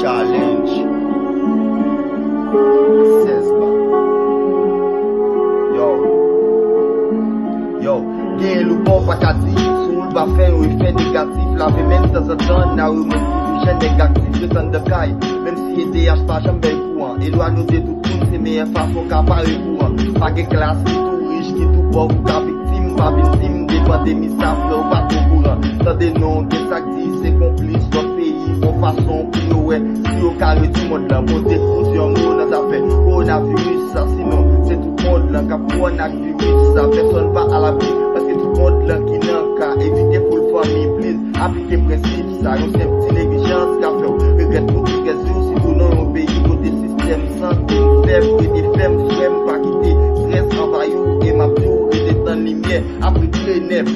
challenge. Yo, gen lou bon pa ka di, sou l ba fè ou effet négatif. La ve men de zan na ou men pou jen négatif. Je tan de kay, même si EDH pa jam ben kouan. E lwa nou de tout moun, se meye fason ka pare kouan. Pa gen klas ki tou riche, ki tou pov ou ka victime. Pa victime de pandemi sa fleur ou pa tou kouran. Tande non, gen sak di, se complice lot peyi. Fon fason pou nou we, si yo kare tout moun la. Monte kous yon moun nan zafè coronavirus sa. Sinon, se tout moun la ka pou an ak virus sa. Person pa a la bi, paske tout moun la ki nan ka evite pou l fami, please. Aplike prinsip sa, yon se pti neglijans ka fè ou. Regret pou ki gezou, si tou non yon peyi kote sistem santé. Fèm, ete fèm, fèm pa kite. Stress envayou, e mapjou, ete tan limye, apri kle nef.